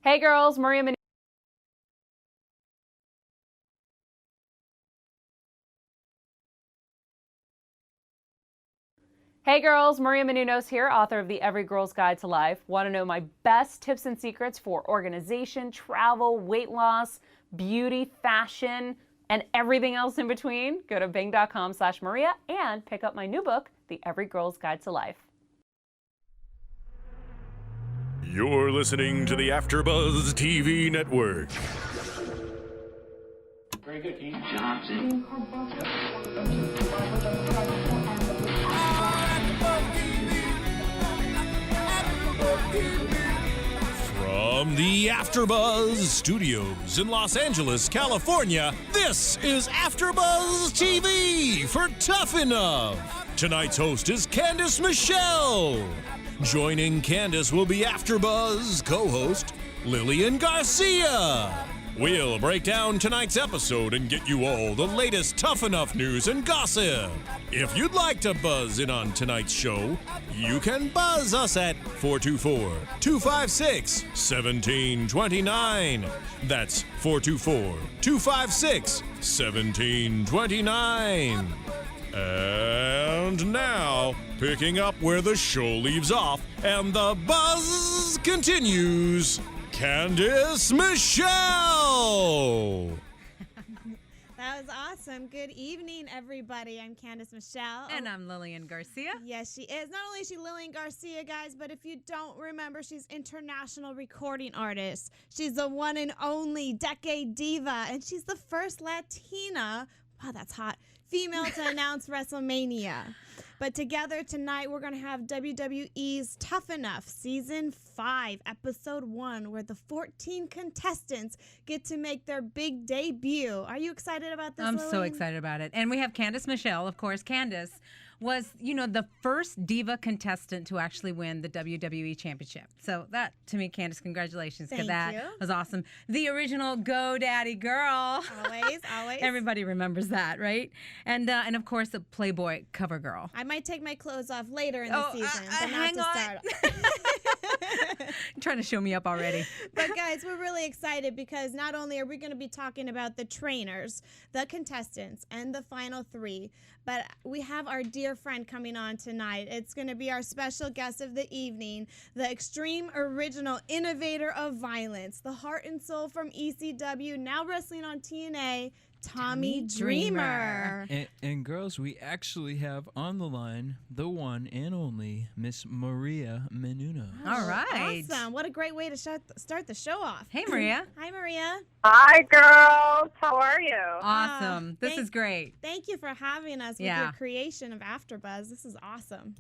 Hey girls, Maria Menounos. Hey girls, Maria Menounos here, author of the Every Girl's Guide to Life. Want to know my best tips and secrets for organization, travel, weight loss, beauty, fashion, and everything else in between? Go to bing.com/Maria and pick up my new book, The Every Girl's Guide to Life. You're listening to the AFTERBUZZ TV Network. Very good, Dean Johnson. From the AFTERBUZZ Studios in Los Angeles, California, this is AFTERBUZZ TV for Tough Enough. Tonight's host is Candice Michelle. Joining Candice will be AFTERBUZZ co-host Lilian Garcia. We'll break down tonight's episode and get you all the latest Tough Enough news and gossip. If you'd like to buzz in on tonight's show, you can buzz us at 424-256-1729. That's 424-256-1729. And now, picking up where the show leaves off and the buzz continues, Candice Michelle! That was awesome. Good evening, everybody. I'm Candice Michelle. And I'm Lilian Garcia. Yes, she is. Not only is she Lilian Garcia, guys, but if you don't remember, she's international recording artist. She's the one and only decade diva, and she's the first Latina, wow, that's hot, female to announce WrestleMania. But together tonight, we're going to have WWE's Tough Enough Season 5, Episode 1, where the 14 contestants get to make their big debut. Are you excited about this, I'm Lilian? so excited about it. And we have Candice Michelle, of course. Candice was, the first diva contestant to actually win the WWE Championship. So that, to me, Candice, congratulations. Thank that you. was awesome. The original GoDaddy girl. Always, always. Everybody remembers that, right? And of course, the Playboy cover girl. I might take my clothes off later in the season, but not hang to on. start. You're trying to show me up already. But guys, we're really excited because not only are we going to be talking about the trainers, the contestants, and the final 3, but we have our dear friend coming on tonight. It's going to be our special guest of the evening, the extreme original innovator of violence, the heart and soul from ECW, now wrestling on TNA, Tommy Dreamer. And girls, we actually have on the line the one and only Miss Maria Menounos. All right. Awesome. What a great way to start the show off. Hey, Maria. Hi, Maria. Hi, girls. How are you? Awesome. This is great. Thank you for having us with your creation of AfterBuzz. This is awesome.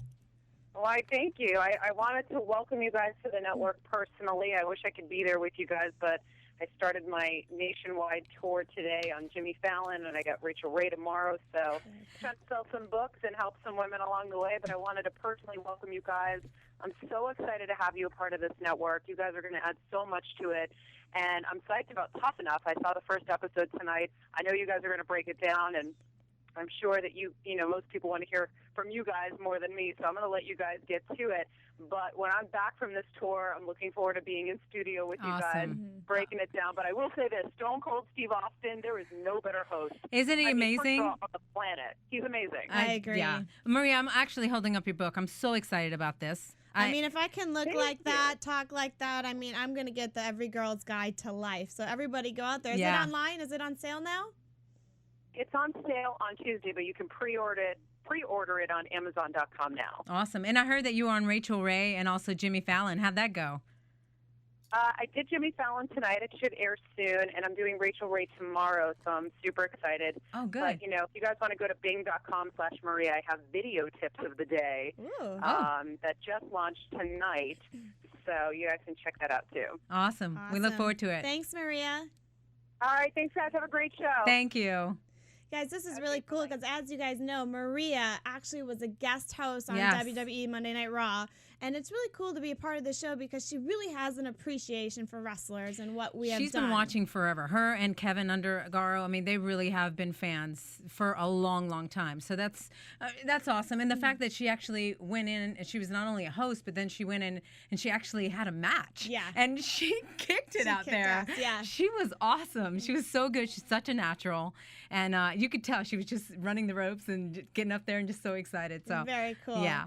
Why, thank you. I wanted to welcome you guys to the network personally. I wish I could be there with you guys, but I started my nationwide tour today on Jimmy Fallon, and I got Rachel Ray tomorrow, so trying to sell some books and help some women along the way, but I wanted to personally welcome you guys. I'm so excited to have you a part of this network. You guys are going to add so much to it, and I'm psyched about Tough Enough. I saw the first episode tonight. I know you guys are going to break it down, and I'm sure that most people want to hear from you guys more than me, so I'm going to let you guys get to it. But when I'm back from this tour, I'm looking forward to being in studio with you guys, breaking it down. But I will say this, Stone Cold Steve Austin, there is no better host. Isn't he amazing? On the planet. He's amazing. I agree. Yeah. Maria, I'm actually holding up your book. I'm so excited about this. I mean, if I can look like that, talk like that, I mean, I'm going to get the Every Girl's Guide to Life. So everybody go out there. Is it online? Is it on sale now? It's on sale on Tuesday, but you can pre-order it on Amazon.com now. Awesome. And I heard that you were on Rachel Ray and also Jimmy Fallon. How'd that go? I did Jimmy Fallon tonight. It should air soon, and I'm doing Rachel Ray tomorrow, so I'm super excited. Oh, good. But, if you guys want to go to bing.com/Maria, I have video tips of the day that just launched tonight, so you guys can check that out, too. Awesome. We look forward to it. Thanks, Maria. All right. Thanks, guys. Have a great show. Thank you. Guys, this is really cool because, as you guys know, Maria actually was a guest host on Yes. WWE Monday Night Raw. And it's really cool to be a part of the show because she really has an appreciation for wrestlers and what we have done. She's been watching forever. Her and Kevin Undergaro, I mean, they really have been fans for a long, long time. So that's awesome. And the fact that she actually went in and she was not only a host, but then she went in and she actually had a match. Yeah. And she kicked it out kicked there. ass, yeah. She was awesome. She was so good. She's such a natural. And you could tell she was just running the ropes and getting up there and just so excited. So Very cool. Yeah.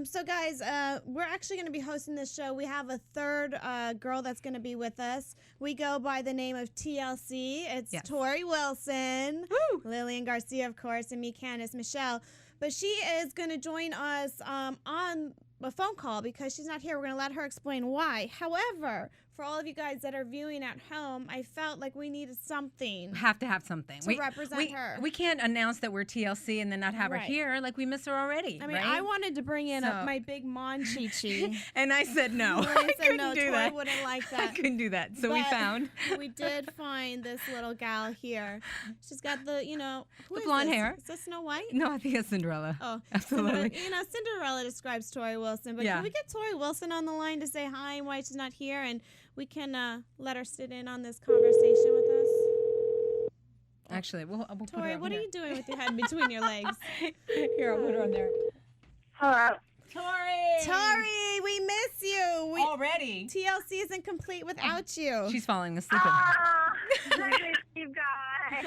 So guys, we're actually going to be hosting this show. We have a third girl that's going to be with us. We go by the name of TLC. It's Yes. Torrie Wilson, Woo! Lilian Garcia, of course, and me, Candice Michelle. But she is going to join us on a phone call because she's not here. We're going to let her explain why. However, for all of you guys that are viewing at home, I felt like we needed something. Have to have something To represent her. We can't announce that we're TLC and then not have her Right. here. Like we miss her already. I mean, right? I wanted to bring in So- my big Mon Chi-Chi. and I said no. Lily I said couldn't no, do Torrie that. wouldn't like I that. couldn't do that. So we But found we did find this little gal here. She's got the, who The is blonde this? hair. Is this Snow White? no, I think it's Cinderella. Oh, Absolutely. Cinderella describes Torrie Wilson, but Yeah. can we get Torrie Wilson on the line to say hi and why she's not here, and we can let her sit in on this conversation with us? Actually, we'll put her Torrie, up what are here. you doing with your head between your legs? Here, I'll put her on there. Hello. Torrie, we miss you. Already. TLC isn't complete without you. She's falling asleep. I miss you guys.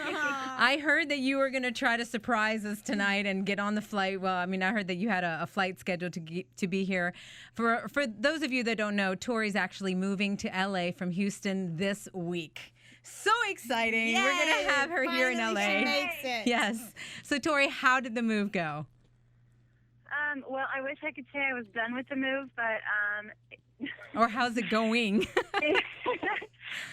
I heard that you were going to try to surprise us tonight and get on the flight. Well, I mean, I heard that you had a flight scheduled to be here. For those of you that don't know, Torrie's actually moving to LA from Houston this week. So exciting. We're going to have her here in Finally, LA. she makes it. Yes. So, Torrie, how did the move go? Well, I wish I could say I was done with the move, but Or how's it going?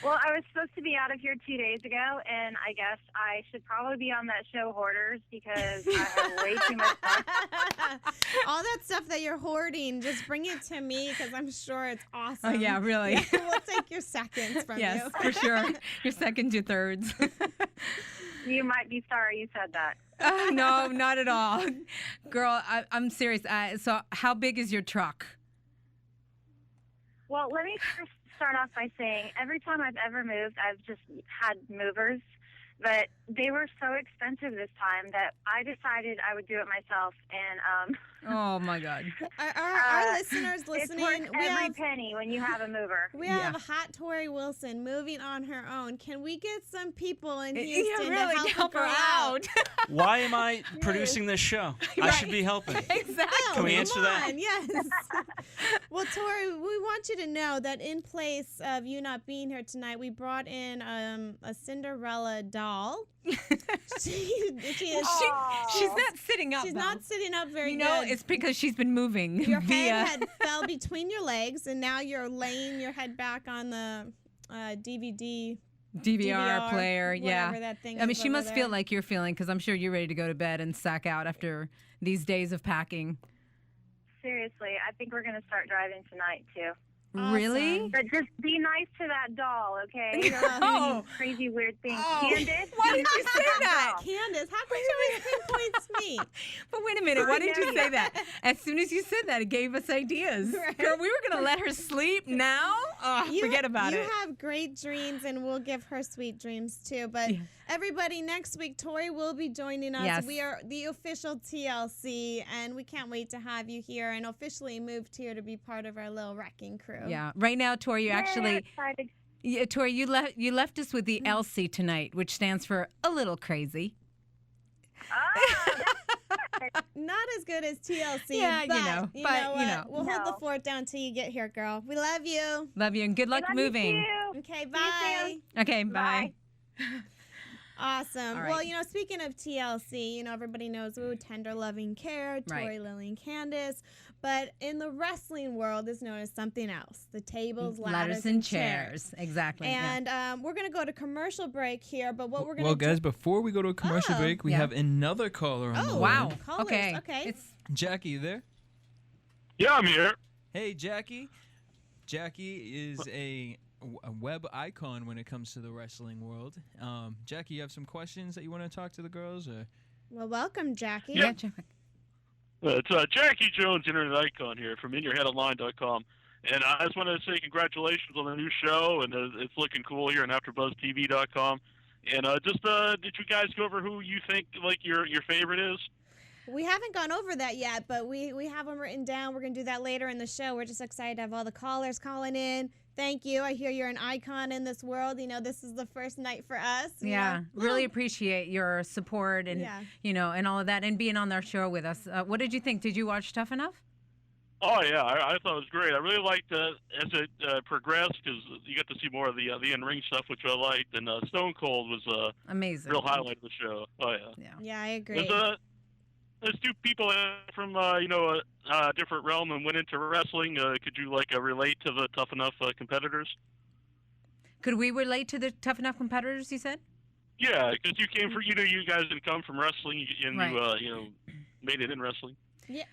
well, I was supposed to be out of here 2 days ago, and I guess I should probably be on that show Hoarders because I have way too much stuff. All that stuff that you're hoarding, just bring it to me because I'm sure it's awesome. Oh, yeah, really. Yeah, we'll take your seconds from Yes, you. for sure. Your second, your thirds. You might be sorry you said that. No, not at all. Girl, I'm serious. So how big is your truck? Well, let me first start off by saying every time I've ever moved, I've just had movers, but they were so expensive this time that I decided I would do it myself. And Oh, my God. Our listeners listening, it's worth every penny when you have a mover. we have hot Torrie Wilson moving on her own. Can we get some people in Yeah, Houston really, to help her out? Why am I producing this show? I should be helping. Exactly. Can we Come answer that? on, yes. Well, Torrie, we want you to know that in place of you not being here tonight, we brought in a Cinderella doll. She's She's not sitting up. She's though. not sitting up very You know, good. it's because she's been moving. Your via. head fell between your legs, and now you're laying your head back on the DVD DVR player. Yeah. whatever that thing I mean, is she over must there. feel like you're feeling because I'm sure you're ready to go to bed and sack out after these days of packing. Seriously, I think we're going to start driving tonight, too. Awesome. Really? But just be nice to that doll, okay? Don't do Oh. any crazy weird things. Oh. Candace, Why did you say that? Candace, how come she always pinpoints me? But wait a minute, why did you say that? As soon as you said that, it gave us ideas. Right. Girl, we were going to let her sleep now? Oh, forget about it. You have great dreams, and we'll give her sweet dreams too. But Yeah. everybody, next week, Torrie will be joining us. Yes. We are the official TLC, and we can't wait to have you here and officially moved here to be part of our little wrecking crew. Yeah. Right now, Torrie, you actually... excited. Yeah, Torrie, you left us with the LC tonight, which stands for a little crazy. Not as good as TLC, Yeah, you but know, you but, know you what? know. We'll hold the No. fort down till you get here, girl. We love you. Love you and good luck Love you moving. too. Okay, bye. Okay, bye. Awesome. All Well, right. speaking of TLC, everybody knows, tender loving care, Right. Torrie, Lilian, Candice. But in the wrestling world, it's known as something else. The tables, ladders, and chairs. Exactly. yeah. And we're going to go to commercial break here, but what we're going to Well, guys, before we go to a commercial Oh. break, we Yeah. have another caller on the Oh, line. Wow. Callers, Okay. okay. It's Jackie, you there? Yeah, I'm here. Hey, Jackie. Jackie is a a web icon when it comes to the wrestling world. Jackie, you have some questions that you want to talk to the girls? Or? Well, welcome, Jackie. Yeah. It's Jackie Jones, Internet Icon here from InYourHeadOnline.com. And I just wanted to say congratulations on the new show, and it's looking cool here on AfterBuzzTV.com. And did you guys go over who you think your favorite is? We haven't gone over that yet, but we have them written down. We're going to do that later in the show. We're just excited to have all the callers calling in. Thank you. I hear you're an icon in this world. This is the first night for us. Really appreciate your support and and all of that, and being on our show with us. What did you think? Did you watch Tough Enough? Oh yeah, I thought it was great. I really liked as it progressed because you got to see more of the in-ring stuff, which I liked. And Stone Cold was amazing, real highlight of the show. Oh yeah, I agree. There's two people from a different realm and went into wrestling. Could you relate to the Tough Enough competitors? Could we relate to the Tough Enough competitors? You said. Yeah, because you came from you guys didn't come from wrestling, and you made it in wrestling. Yeah.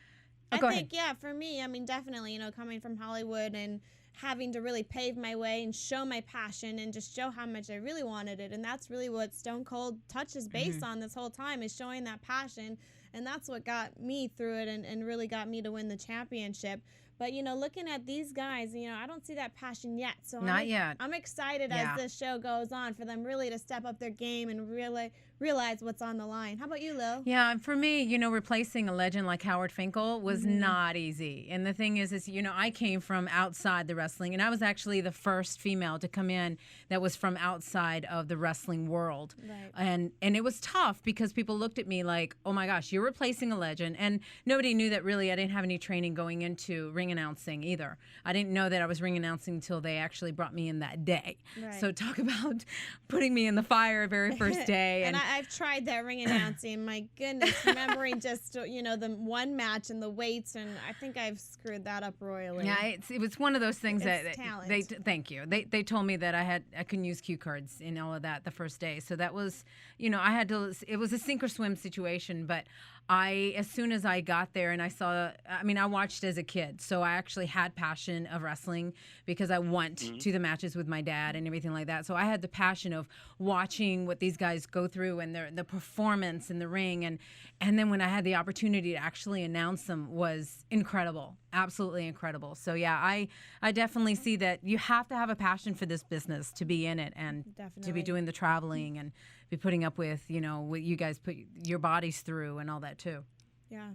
I think, for me, definitely, coming from Hollywood and having to really pave my way and show my passion and just show how much I really wanted it. And that's really what Stone Cold touches base on this whole time, is showing that passion. And that's what got me through it and really got me to win the championship. But, looking at these guys, I don't see that passion yet. So Not yet. I'm excited as this show goes on for them really to step up their game and really realize what's on the line. How about you, Lil? Yeah, for me, replacing a legend like Howard Finkel was not easy. And the thing is, I came from outside the wrestling, and I was actually the first female to come in that was from outside of the wrestling world. Right. And it was tough because people looked at me like, oh my gosh, you're replacing a legend. And nobody knew that really I didn't have any training going into ring announcing either. I didn't know that I was ring announcing until they actually brought me in that day. Right. So talk about putting me in the fire very first day. And I've tried that ring announcing. My goodness, remembering just the one match and the weights, and I think I've screwed that up royally. Yeah, it was one of those things it's that thank you. They told me that I couldn't use cue cards and all of that the first day. So that was I had to. It was a sink or swim situation, but as soon as I got there and I saw, I watched as a kid, so I actually had passion of wrestling because I went to the matches with my dad and everything like that. So I had the passion of watching what these guys go through and the performance in the ring, and then when I had the opportunity to actually announce them was incredible, absolutely incredible. So yeah, I definitely see that you have to have a passion for this business to be in it and to be doing the traveling and be putting up with what you guys put your bodies through and all that too. Yeah.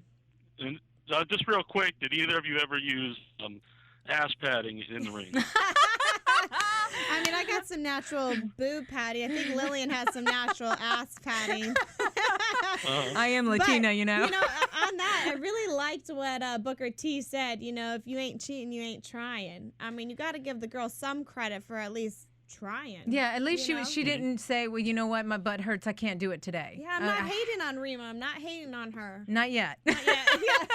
And just real quick, did either of you ever use ass padding in the ring? I got some natural boob padding. I think Lilian has some natural ass padding. I am Latina, but, on that, I really liked what Booker T said. If you ain't cheating, you ain't trying. You got to give the girl some credit for at least trying. Yeah, at least she didn't say, well, you know what, my butt hurts, I can't do it today. Yeah, I'm not hating on Rima. I'm not hating on her. Not yet. Not yet.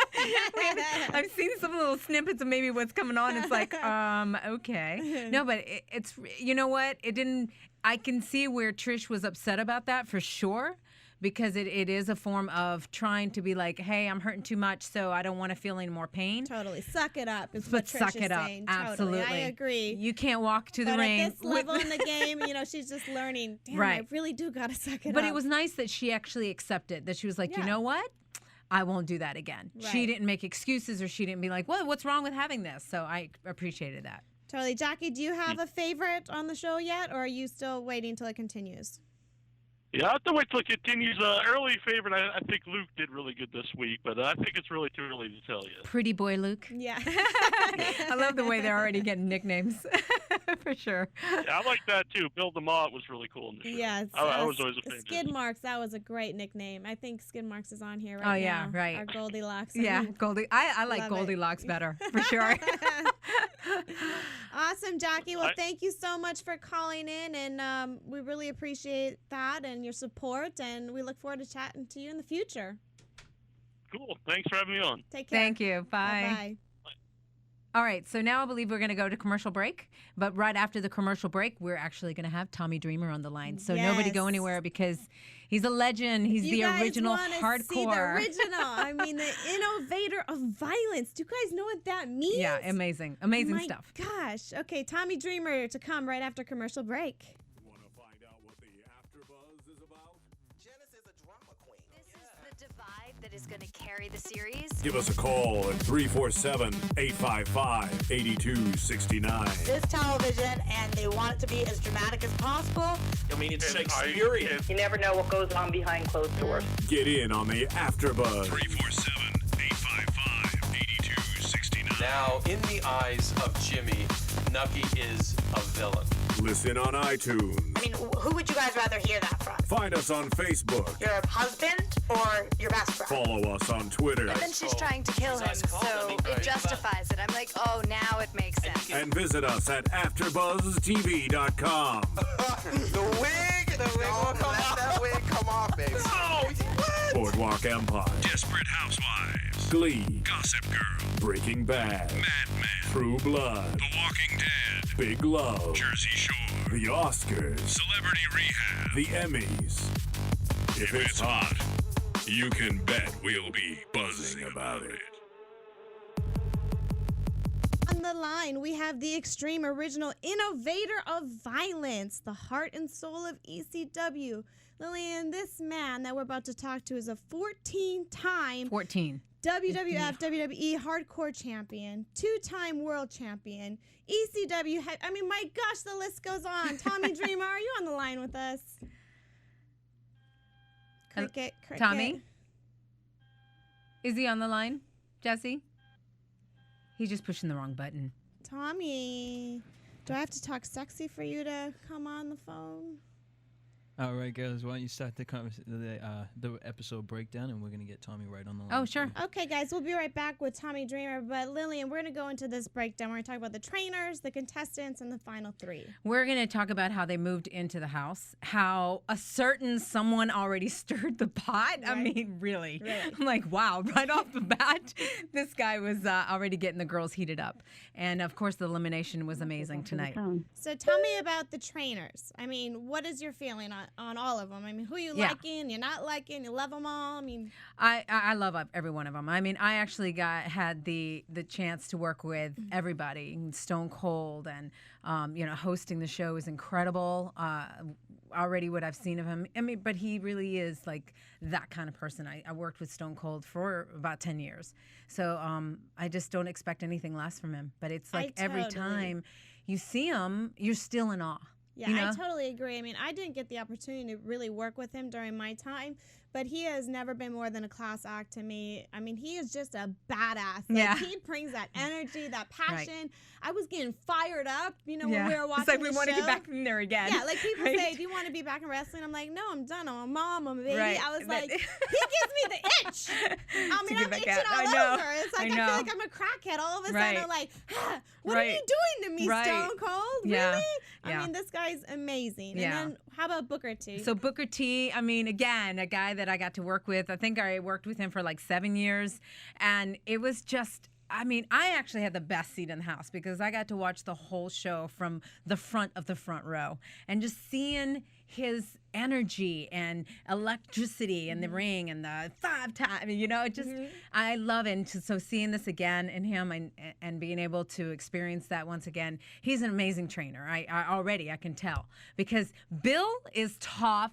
I've seen some little snippets of maybe what's coming on. It's like, okay. No, but it's, you know what, it didn't, I can see where Trish was upset about that for sure. Because it is a form of trying to be like, hey, I'm hurting too much, so I don't want to feel any more pain. Totally. Suck it up is what Trish is saying. Absolutely. Totally. I agree. You can't walk to the ring. At this level in the game, she's just learning. Damn, I really do got to suck it up. But it was nice that she actually accepted, that she was like, you know what? I won't do that again. Right. She didn't make excuses, or she didn't be like, well, what's wrong with having this? So I appreciated that. Totally. Jackie, do you have a favorite on the show yet, or are you still waiting till it continues? Yeah, I have to wait till it continues. Early favorite, I think Luke did really good this week, but I think it's really too early to tell you. Pretty boy Luke. Yeah. I love the way they're already getting nicknames, for sure. Yeah, I like that too. Bill DeMott was really cool in the show. Yeah, I was always a fan. Skid Marks, that was a great nickname. I think Skid Marks is on here right now. Oh, yeah, right. Our Goldilocks. Yeah, I like Goldilocks better, for sure. Awesome, Jackie. Well, thank you so much for calling in, and we really appreciate that and your support, and we look forward to chatting to you in the future. Cool. Thanks for having me on. Take care. Thank you. Bye. Bye. All right, so now I believe we're going to go to commercial break. But right after the commercial break, we're actually going to have Tommy Dreamer on the line. So nobody go anywhere because he's a legend. He's the original hardcore. See the original. I mean, the innovator of violence. Do you guys know what that means? Yeah, amazing. Amazing My stuff. Gosh. Okay, Tommy Dreamer to come right after commercial break. Want to find out what the AfterBuzz is about? Janice is a drama queen. This is the divide that is going to carry the series. Give us a call at 347-855-8269. This television, and they want it to be as dramatic as possible. I mean, it's Shakespearean. You never know what goes on behind closed doors. Get in on the AfterBuzz. 347-855-8269. Now, in the eyes of Jimmy, Nucky is a villain. Listen on iTunes. I mean, who would you guys rather hear that from? Find us on Facebook. Your husband or your best friend? Follow us on Twitter. But then she's trying to kill him, so it justifies it. I'm like, oh, now it makes sense. And visit us at AfterBuzzTV.com. The wig will come off. That wig come off, baby. Oh, what? Boardwalk Empire. Desperate Housewives. Glee. Gossip Girl. Breaking Bad. Mad Men. True Blood. The Walking Dead. Big Love. Jersey Shore. The Oscars. Celebrity Rehab. The Emmys. If it's hot, you can bet we'll be buzzing about it. On the line, we have the extreme original innovator of violence, the heart and soul of ECW. Lilian, this man that we're about to talk to is a 14-time WWF, WWE Hardcore Champion, 2-time World Champion, ECW, I mean, my gosh, the list goes on. Tommy Dreamer, are you on the line with us? Cricket. Tommy? Is he on the line, Jesse? He's just pushing the wrong button. Tommy, do I have to talk sexy for you to come on the phone? All right, guys, why don't you start the episode breakdown, and we're going to get Tommy right on the line. Oh, sure. Okay, guys, we'll be right back with Tommy Dreamer. But, Lillian, we're going to go into this breakdown. We're going to talk about the trainers, the contestants, and the final 3. We're going to talk about how they moved into the house, how a certain someone already stirred the pot. Right. I mean, really. I'm like, wow, right off the bat, this guy was already getting the girls heated up. And, of course, the elimination was amazing tonight. So tell me about the trainers. I mean, what is your feeling on all of them? I mean, who you liking, you're not liking, you love them all? I mean, I love every one of them. I mean, I actually had the chance to work with everybody. Stone Cold, and hosting the show is incredible. Already what I've seen of him. I mean, but he really is like that kind of person. I worked with Stone Cold for about 10 years. So I just don't expect anything less from him. But it's like every time you see him, you're still in awe. Yeah, I totally agree. I mean, I didn't get the opportunity to really work with him during my time, but he has never been more than a class act to me. I mean, he is just a badass. Like, he brings that energy, that passion. Right. I was getting fired up, when we were watching It's like we the want to show. get back in there again. Yeah, like people say, do you want to be back in wrestling? I'm like, no, I'm done. I'm a mom, I'm a baby. Right. I was like, he gives me the itch. I mean, I'm itching all over. It's like I feel like I'm a crackhead. All of a sudden, I'm like, what are you doing to me, Stone Cold? Yeah. Really? I mean, this guy's amazing. And then how about Booker T? So Booker T, I mean, again, a guy that I got to work with. I think I worked with him for like 7 years. And it was just, I mean, I actually had the best seat in the house because I got to watch the whole show from the front of the front row. And just seeing his energy and electricity in the ring and the 5 times, it just, I love it. And so seeing this again in him and being able to experience that once again, he's an amazing trainer. I already can tell, because Bill is tough.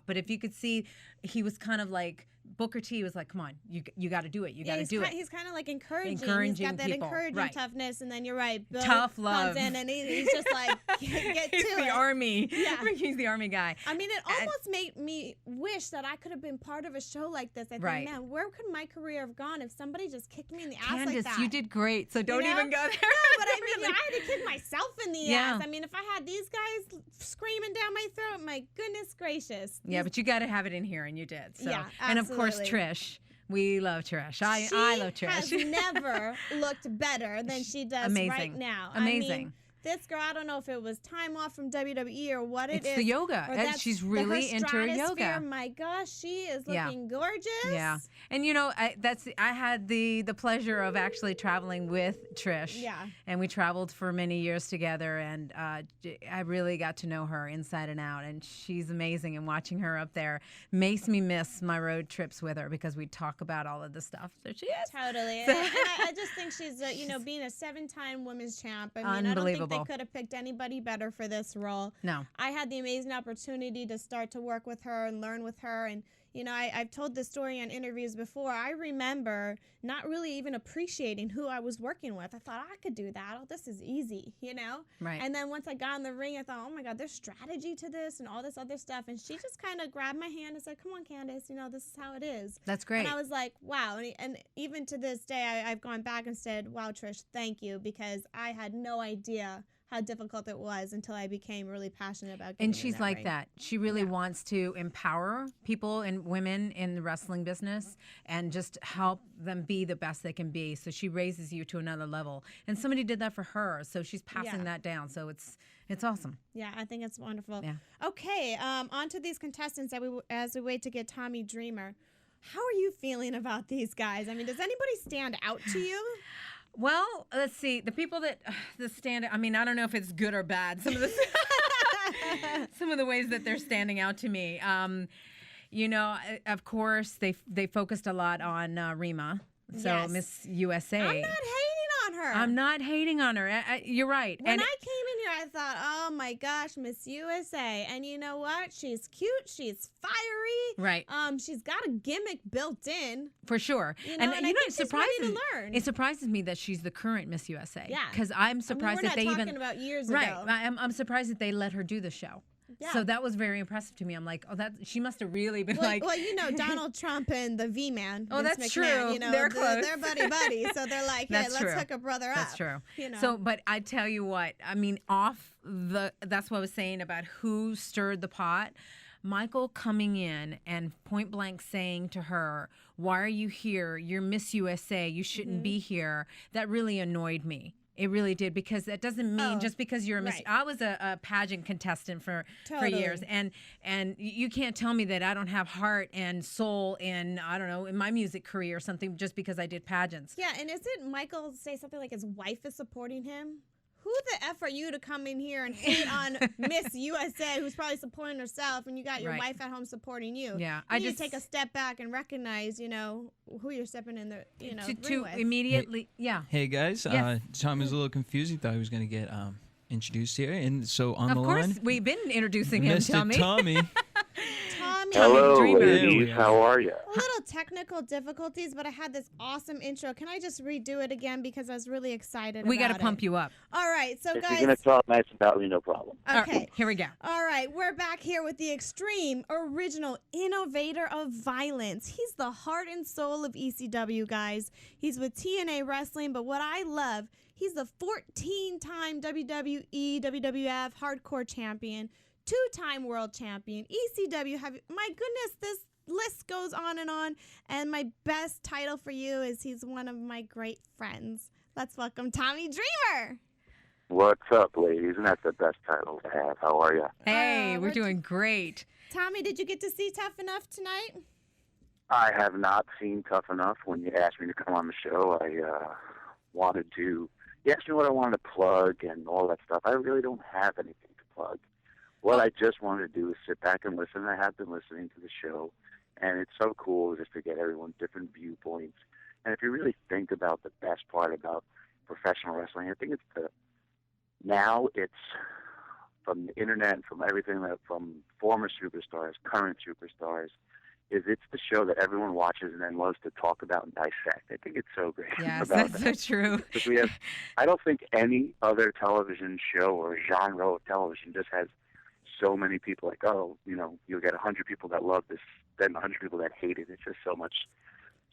But if you could see, he was kind of like, Booker T was like, come on, you got to do it. You got to do it. He's kind of like encouraging. He's got that people. encouraging toughness. And then you're right. Bill tough love. comes in and he's just like, get to he's it. the army. Yeah. He's the army guy. I mean, it almost made me wish that I could have been part of a show like this. I think, man, where could my career have gone if somebody just kicked me in the ass like that? Candice, you did great. So don't even go there. No, but I mean, I had to kick myself in the ass. I mean, if I had these guys screaming down my throat, my goodness gracious. Yeah, but you got to have it in here, and you did. So. Yeah, absolutely. And of course, Trish. We love Trish. I love Trish. She has never looked better than she does right now. Amazing. I mean, this girl, I don't know if it was time off from WWE or what it is. It's the yoga. or And that's she's really her into her yoga. stratosphere. My gosh, she is looking gorgeous. Yeah. And you know, I had the pleasure of actually traveling with Trish. Yeah. And we traveled for many years together, and I really got to know her inside and out, and she's amazing. And watching her up there makes me miss my road trips with her because we talk about all of the stuff. So she is. Totally. And I just think she's, being a 7-time women's champ. I mean, I don't think they could have picked anybody better for this role. No. I had the amazing opportunity to start to work with her and learn with her. And, I've told this story in interviews before. I remember not really even appreciating who I was working with. I thought, I could do that. Oh, this is easy, Right. And then once I got in the ring, I thought, oh, my God, there's strategy to this and all this other stuff. And she just kind of grabbed my hand and said, come on, Candice, this is how it is. That's great. And I was like, wow. And even to this day, I've gone back and said, wow, Trish, thank you, because I had no idea how difficult it was until I became really passionate about getting And she's in that like ring. that. She really wants to empower people and women in the wrestling business and just help them be the best they can be. So she raises you to another level. And somebody did that for her, so she's passing that down. So it's awesome. Yeah, I think it's wonderful. Yeah. Okay, on to these contestants as we wait to get Tommy Dreamer. How are you feeling about these guys? I mean, does anybody stand out to you? Well, let's see. The people that stand, I mean, I don't know if it's good or bad. Some of the some of the ways that they're standing out to me. Of course, they focused a lot on Rima. So Yes. Miss USA. I'm not hating on her. I'm not hating on her. You're right. When I came in here, I thought, oh my gosh, Miss USA. And you know what? She's cute. She's fiery. Right. She's got a gimmick built in. For sure. And I think it she's ready to learn. It surprises me that she's the current Miss USA. Yeah. Because I'm surprised we're that they not even. talking about years right. ago. I'm surprised that they let her do the show. Yeah. So that was very impressive to me. I'm like, she must have really been Well, Donald Trump and the V-Man. Oh, Vince that's McMahon, true. They're close. They're buddy-buddy. So they're like, hey, That's let's true. hook a brother up. That's true. You know. So, but I tell you what, I mean, that's what I was saying about who stirred the pot. Michael coming in and point blank saying to her, why are you here? You're Miss USA. You shouldn't be here. That really annoyed me. It really did, because that doesn't mean just because you're a Miss. right. I was a pageant contestant for years, and you can't tell me that I don't have heart and soul in, I don't know, in my music career or something just because I did pageants. Yeah, and isn't Michael say something like his wife is supporting him? Who the F are you to come in here and hate on Miss USA, who's probably supporting herself, and you got your Right. wife at home supporting you? Yeah, you need to take a step back and recognize, who you're stepping in the, ring to with. immediately, yeah. Hey guys, Yes. Tom was a little confused. He thought he was going to get introduced here, and so on Of the course, line, we've been introducing him, Mr. Tommy. Tommy. Tommy. Hello, Dreamer. ladies. How are you? A little technical difficulties, but I had this awesome intro. Can I just redo it again because I was really excited We got to pump you up. All right, so If guys. you're going to talk nice about me, no problem. All right, Okay. here we go. All right, we're back here with the extreme, original innovator of violence. He's the heart and soul of ECW, guys. He's with TNA Wrestling, but what I love, he's the 14-time WWE, WWF Hardcore Champion, 2-time World Champion, ECW. My goodness, this list goes on. And my best title for you is he's one of my great friends. Let's welcome Tommy Dreamer. What's up, ladies? And that's the best title to have. How are you? Hey, we're we're doing great. Tommy, did you get to see Tough Enough tonight? I have not seen Tough Enough. When you asked me to come on the show, I wanted to. You asked me what I wanted to plug and all that stuff. I really don't have anything to plug. What I just wanted to do is sit back and listen. I have been listening to the show, and it's so cool just to get everyone's different viewpoints. And if you really think about the best part about professional wrestling, I think now it's from the internet and from everything from former superstars, current superstars, it's the show that everyone watches and then loves to talk about and dissect. I think it's so great. Yes, about that's that. so true. Because I don't think any other television show or genre of television just has so many people like, you'll get 100 people that love this, then 100 people that hate it. It's just so much.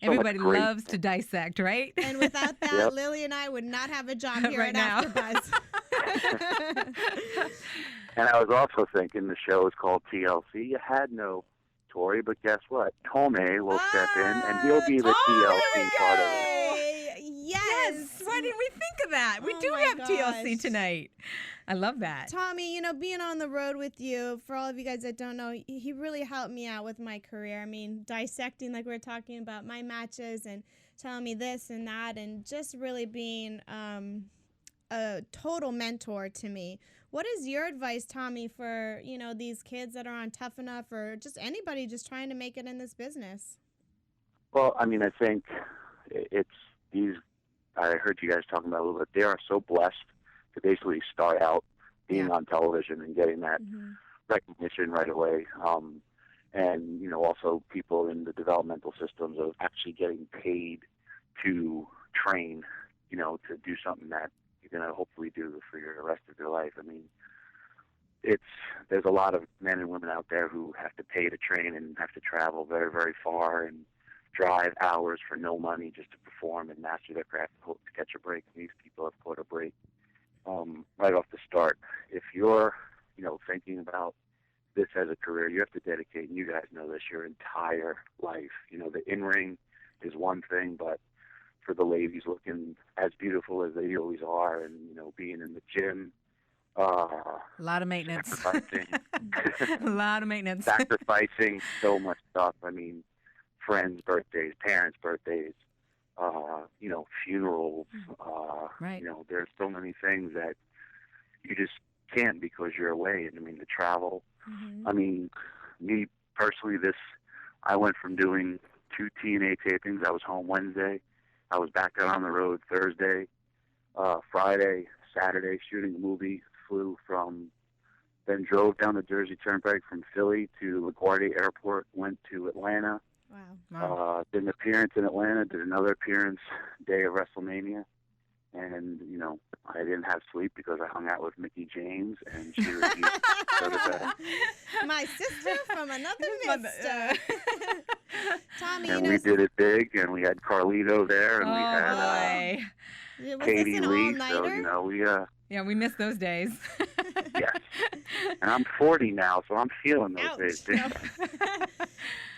Everybody loves to dissect, right? And without that, Yep. Lily and I would not have a job here Right at now. AfterBuzz. And I was also thinking the show is called TLC. You had no Torrie, but guess what? Tommy will step in, and he'll be the TLC part of it. Yes. Yes. Why didn't we think of that? We do have TLC tonight. I love that. Tommy, you know, being on the road with you, for all of you guys that don't know, he really helped me out with my career. I mean, dissecting, like we were talking about, my matches and telling me this and that, and just really being a total mentor to me. What is your advice, Tommy, for, you know, these kids that are on Tough Enough, or just anybody just trying to make it in this business? Well, I mean, I think it's these, I heard you guys talking about a little bit, they are so blessed to basically start out being on television and getting that recognition right away. And, you know, also people in the developmental systems of actually getting paid to train, you know, to do something that you're going to hopefully do for the rest of your life. I mean, there's a lot of men and women out there who have to pay to train and have to travel very, very far and drive hours for no money just to perform and master their craft to catch a break. These people have caught a break right off the start. If you're, you know, thinking about this as a career, you have to dedicate, and you guys know this, your entire life. You know, the in-ring is one thing, but for the ladies looking as beautiful as they always are, and, you know, being in the gym, a lot of maintenance. Sacrificing. A lot of maintenance. Sacrificing so much stuff. I mean, friends' birthdays, parents' birthdays, you know, funerals. Right. You know, there's so many things that you just can't because you're away. And I mean, the travel. I mean, me personally, I went from doing 2 TNA tapings. I was home Wednesday. I was back out on the road Thursday, Friday, Saturday, shooting a movie. Then drove down the Jersey Turnpike from Philly to LaGuardia Airport, went to Atlanta. Wow. Did an appearance in Atlanta, did another appearance day of WrestleMania. And, you know, I didn't have sleep because I hung out with Mickey James, and she refused to go to bed. My sister from another mister. Tommy, And you know, we did it big, and we had Carlito there, and we had was Katie this an Lee. all-nighter? So, you know, we... Yeah, we miss those days. Yes. And I'm 40 now, so I'm feeling those days too.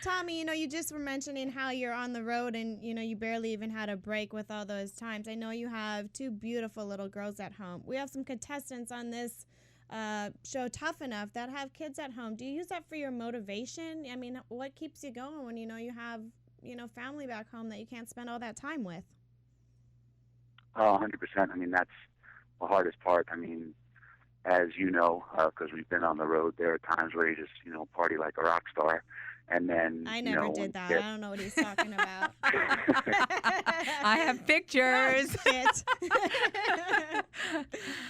Tommy, you know, you just were mentioning how you're on the road and, you know, you barely even had a break with all those times. I know you have 2 beautiful little girls at home. We have some contestants on this show, Tough Enough, that have kids at home. Do you use that for your motivation? I mean, what keeps you going when, you know, you have, you know, family back home that you can't spend all that time with? Oh, 100%. I mean, that's the hardest part. I mean, as you know, because we've been on the road, there are times where you just, you know, party like a rock star. And then, I never did that. I don't know what he's talking about. I have pictures.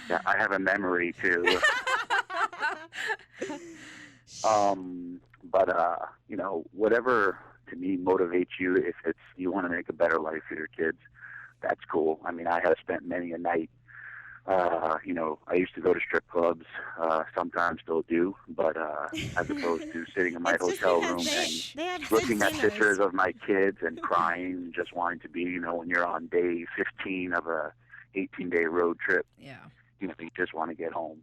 Yeah, I have a memory too. But you know, whatever to me motivates you, if it's you want to make a better life for your kids, that's cool. I mean, I have spent many a night. You know, I used to go to strip clubs, sometimes still do, but as opposed to sitting in my hotel room and looking at pictures of my kids and crying and just wanting to be, you know, when you're on day 15 of a 18-day road trip, you know, you just want to get home.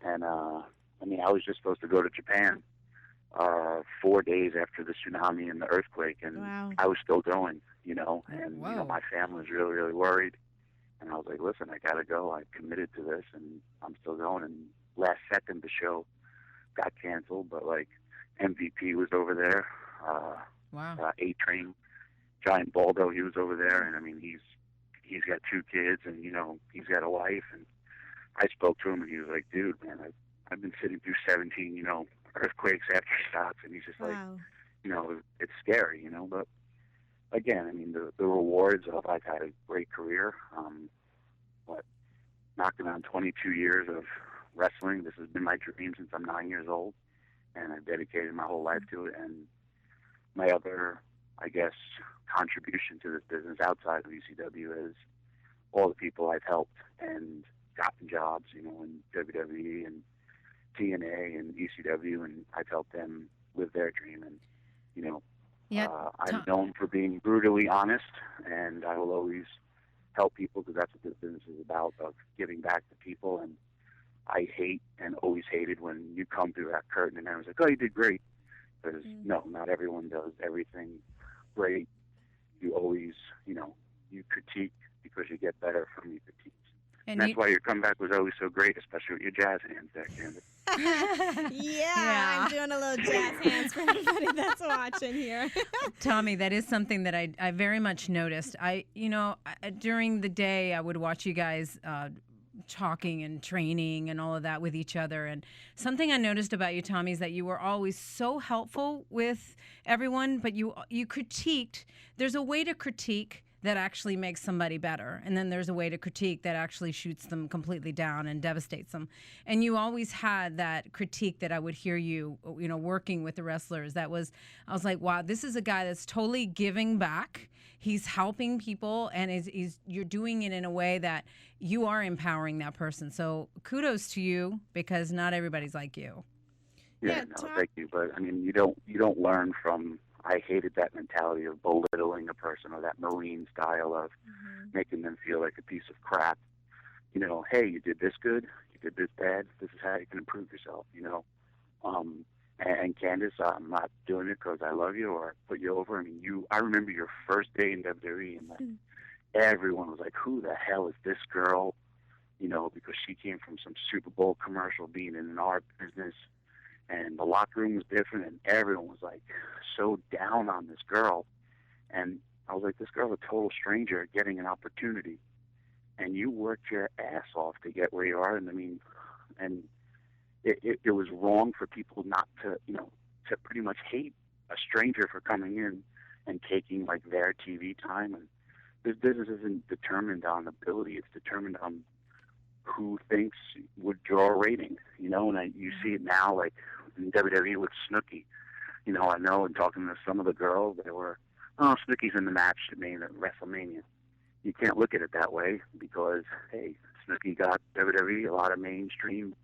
And, I mean, I was just supposed to go to Japan 4 days after the tsunami and the earthquake, and I was still going, you know, and you know, my family was really, really worried. And I was like, listen, I got to go. I committed to this, and I'm still going. And last second, the show got canceled, but, like, MVP was over there. A-Train, Giant Baldo, he was over there. And, I mean, he's got 2 kids, and, you know, he's got a wife. And I spoke to him, and he was like, dude, man, I've been sitting through 17, you know, earthquakes, aftershocks. And he's just like, you know, it's scary, you know, but again, I mean, the rewards of I've had a great career. Knocking on 22 years of wrestling. This has been my dream since I'm 9 years old, and I've dedicated my whole life to it. And my other, I guess, contribution to this business outside of ECW is all the people I've helped and gotten jobs, you know, in WWE and TNA and ECW, and I've helped them live their dream. And, you know, I'm known for being brutally honest, and I will always help people because that's what this business is about, of giving back to people. And I hate and always hated when you come through that curtain and everyone's like, oh, you did great. Because, no, not everyone does everything great. You always, you know, you critique because you get better from your critiques. And that's why your comeback was always so great, especially with your jazz hands there, Candice. Yeah, I'm doing a little jazz hands for everybody that's watching here. Tommy, that is something that I very much noticed. During the day, I would watch you guys talking and training and all of that with each other. And something I noticed about you, Tommy, is that you were always so helpful with everyone, but you critiqued. There's a way to critique that actually makes somebody better. And then there's a way to critique that actually shoots them completely down and devastates them. And you always had that critique that I would hear you, working with the wrestlers. I was like, wow, this is a guy that's totally giving back. He's helping people, and you're doing it in a way that you are empowering that person. So kudos to you, because not everybody's like you. Yeah, thank you. But I mean, you don't learn from. I hated that mentality of belittling a person, or that Marine style of making them feel like a piece of crap. Hey, you did this good, you did this bad, this is how you can improve yourself, And Candice, I'm not doing it because I love you or put you over. I mean, I remember your first day in WWE, and everyone was like, who the hell is this girl? Because she came from some Super Bowl commercial, being in our business. And the locker room was different, and everyone was like so down on this girl. And I was like, this girl's a total stranger getting an opportunity. And you worked your ass off to get where you are. And I mean, and it was wrong for people not to, to pretty much hate a stranger for coming in and taking like their TV time. And this business isn't determined on ability; it's determined on who thinks would draw a rating. And you see it now, like in WWE with Snooki. I know, and talking to some of the girls, they were, Snooki's in the match to me at WrestleMania. You can't look at it that way, because, hey, Snooki got WWE a lot of mainstream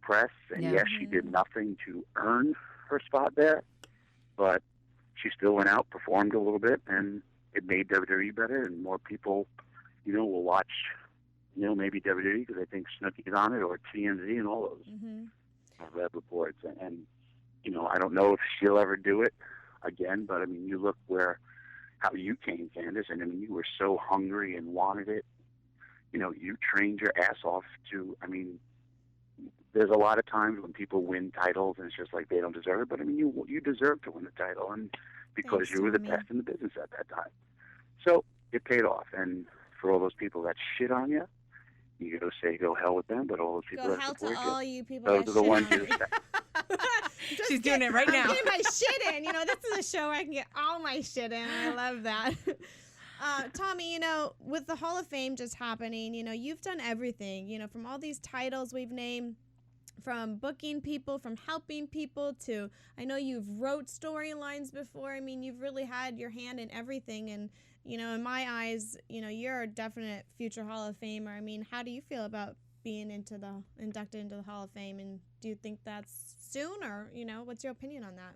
press, and yes, she did nothing to earn her spot there, but she still went out, performed a little bit, and it made WWE better, and more people, will watch, maybe WWE because they think Snooki's on it, or TMZ and all those red reports. And I don't know if she'll ever do it again, but I mean, you look how you came, Candice, and I mean, you were so hungry and wanted it. You trained your ass off to, I mean, there's a lot of times when people win titles and it's just like they don't deserve it, but I mean, you deserve to win the title, and because you were the best in the business at that time. So it paid off. And for all those people that shit on you, you go hell with them, but all those people that support all you people those are the ones you She's doing it right now. I'm getting my shit in. This is a show where I can get all my shit in. I love that. Tommy, with the Hall of Fame just happening, you've done everything, from all these titles we've named, from booking people, from helping people, to, I know you've wrote storylines before. I mean, you've really had your hand in everything. And, in my eyes, you're a definite future Hall of Famer. I mean, how do you feel about being inducted into the Hall of Fame? And do you think that's soon, or, what's your opinion on that?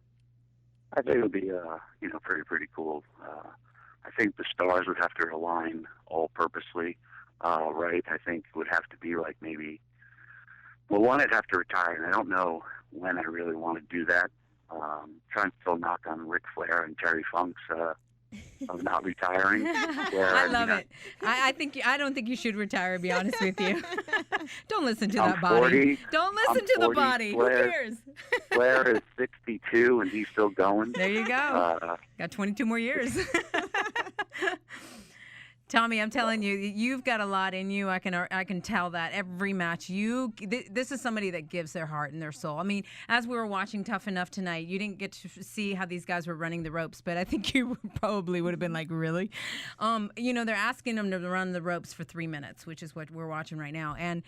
I think it would be, pretty cool. I think the stars would have to align all purposely, right? I think it would have to be like maybe, one, I'd have to retire, and I don't know when I really want to do that. Trying to still knock on Ric Flair and Terry Funk's of not retiring. I love it. I don't think you should retire, to be honest with you. Don't listen to that body. 40, don't listen to the body. Flair, Who cares? Flair is 62 and he's still going. There you go. Got 22 more years. Tommy, I'm telling you, you've got a lot in you. I can tell that every match. This is somebody that gives their heart and their soul. I mean, as we were watching Tough Enough tonight, you didn't get to see how these guys were running the ropes, but I think you probably would have been like, really? They're asking them to run the ropes for 3 minutes, which is what we're watching right now. And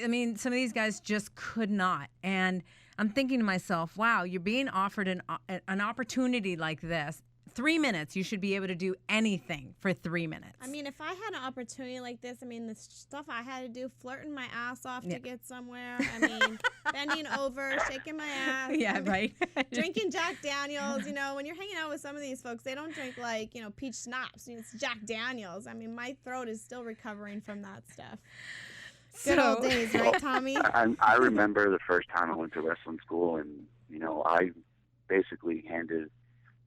I mean, some of these guys just could not. And I'm thinking to myself, wow, you're being offered an opportunity like this. 3 minutes, you should be able to do anything for 3 minutes. I mean, if I had an opportunity like this, I mean, the stuff I had to do, flirting my ass off to get somewhere. I mean, bending over, shaking my ass. Yeah, right. Drinking Jack Daniels. When you're hanging out with some of these folks, they don't drink like, peach schnapps. It's Jack Daniels. I mean, my throat is still recovering from that stuff. Good old days, right, Tommy? I remember the first time I went to wrestling school, and, I basically handed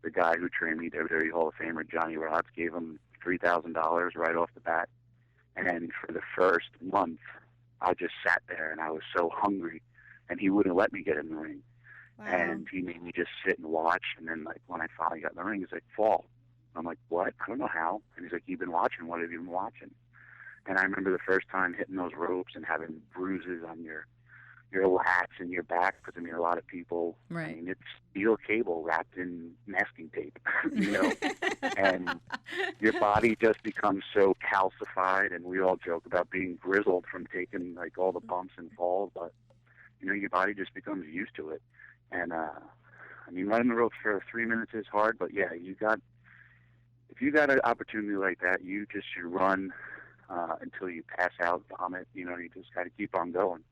the guy who trained me, WWE Hall of Famer Johnny Rods, gave him $3,000 right off the bat. And for the first month, I just sat there, and I was so hungry, and he wouldn't let me get in the ring. Wow. And he made me just sit and watch. And then, like, when I finally got in the ring, he's like, fall. I'm like, what? I don't know how. And he's like, you've been watching. What have you been watching? And I remember the first time hitting those ropes and having bruises on your lats and your back, because, I mean, a lot of people, Right. I mean, it's steel cable wrapped in masking tape, you know, and your body just becomes so calcified, and we all joke about being grizzled from taking, like, all the bumps and falls, but, you know, your body just becomes used to it. And, I mean, running the ropes for 3 minutes is hard, but, yeah, if you got an opportunity like that, you just should run until you pass out, vomit, you know, you just got to keep on going.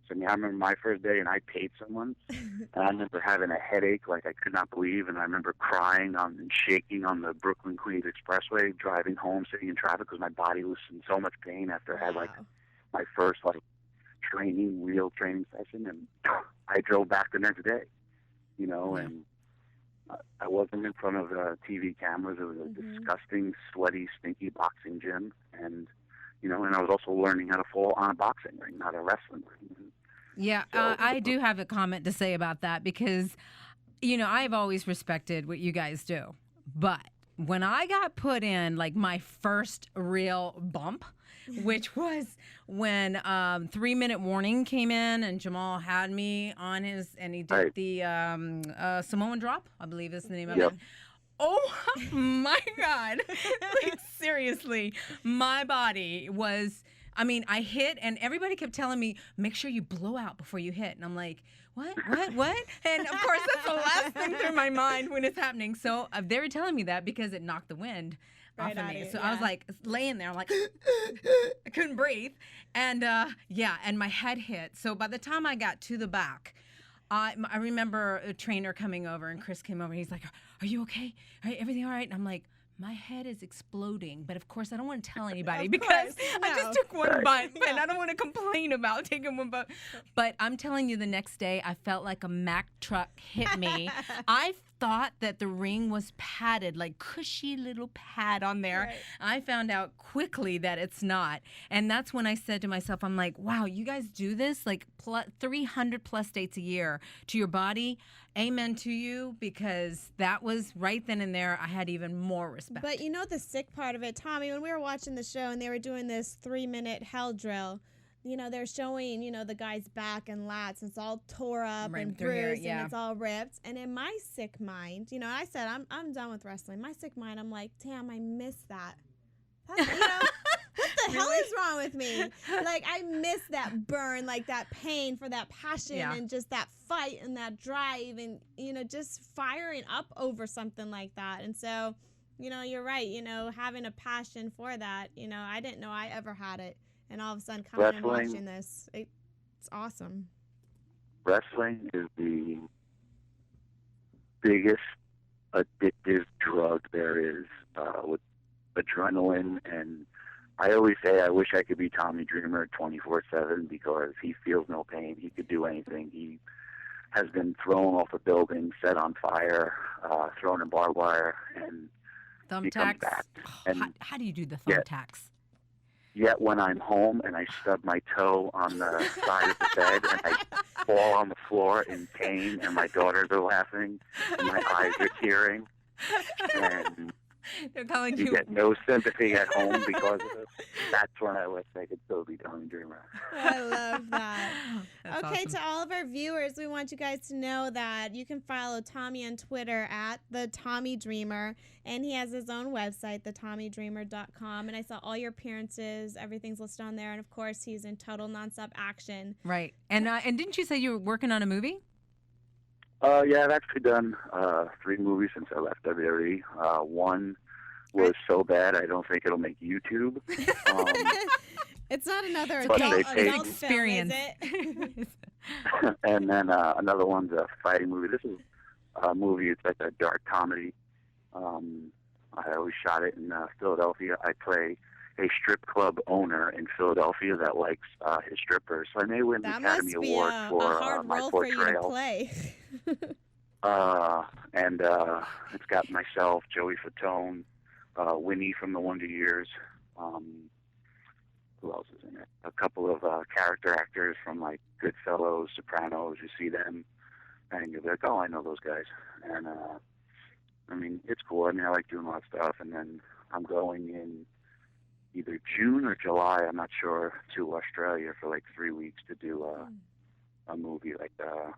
So, I mean, I remember my first day, and I paid someone, and I remember having a headache like I could not believe, and I remember crying and shaking on the Brooklyn-Queens Expressway, driving home, sitting in traffic, because my body was in so much pain after I had, like, my first, like, real training session, and I drove back the next day, you know, and I wasn't in front of TV cameras. It was a disgusting, sweaty, stinky boxing gym, and, you know, and I was also learning how to fall on a boxing ring, not a wrestling ring. Yeah, I do have a comment to say about that because, you know, I've always respected what you guys do. But when I got put in, like, my first real bump, which was when 3-minute warning came in and Jamal had me on his, and he did the Samoan drop, I believe is the name of it. Oh my God. Like, seriously, my body was, I mean, I hit and everybody kept telling me, make sure you blow out before you hit. And I'm like, what? And of course, that's the last thing through my mind when it's happening. So they were telling me that because it knocked the wind off of me. So I was like laying there, I'm like, I couldn't breathe. And and my head hit. So by the time I got to the back, I remember a trainer coming over, and Chris came over, and he's like, are you okay? Everything all right? And I'm like, my head is exploding, but of course I don't want to tell anybody because I just took one bite, and I don't want to complain about taking one bite. But I'm telling you, the next day I felt like a Mack truck hit me. I thought that the ring was padded, like cushy little pad on there. Right. I found out quickly that it's not. And that's when I said to myself, I'm like, wow, you guys do this like 300 plus dates a year to your body. Amen to you, because that was right then and there. I had even more respect. But you know the sick part of it, Tommy, when we were watching the show and they were doing this 3-minute hell drill, you know, they're showing, you know, the guy's back and lats, and it's all tore up and bruised and it's all ripped. And in my sick mind, you know, I said, I'm done with wrestling. My sick mind, I'm like, damn, I miss that. You know, what the hell is wrong with me? Like, I miss that burn, like that pain for that passion and just that fight and that drive and, you know, just firing up over something like that. And so, you know, you're right. You know, having a passion for that, you know, I didn't know I ever had it. And all of a sudden coming and watching this, it's awesome. Wrestling is the biggest addictive drug there is, with adrenaline. And I always say I wish I could be Tommy Dreamer 24/7 because he feels no pain. He could do anything. He has been thrown off a building, set on fire, thrown in barbed wire, and he comes back. And how do you do the thumbtacks? Yet when I'm home and I stub my toe on the side of the bed and I fall on the floor in pain and my daughters are laughing and my eyes are tearing and they're calling you get no sympathy at home because of it, that's when I wish I could still be Tommy Dreamer. I love that. That's okay, awesome. to all of our viewers, we want you guys to know that you can follow Tommy on Twitter at the Tommy Dreamer, and he has his own website, thetommydreamer.com. And I saw all your appearances, everything's listed on there, and of course, he's in total nonstop action. Right, and didn't you say you were working on a movie? Yeah, I've actually done 3 movies since I left WWE. One was so bad I don't think it'll make YouTube. It's not another adult experience. Film, is it? And then another one's a fighting movie. This is a movie, it's like a dark comedy. I always shot it in Philadelphia. I play a strip club owner in Philadelphia that likes his strippers. So I may win the Academy Award for a hard my role portrayal. for you to play. And it's got myself, Joey Fatone, Winnie from the Wonder Years, who else is in it? A couple of character actors from like Goodfellas, Sopranos. You see them, and you'll be like, oh, I know those guys. And I mean, it's cool. I mean, I like doing a lot of stuff. And then I'm going in either June or July, I'm not sure, to Australia for like 3 weeks to do a movie, like a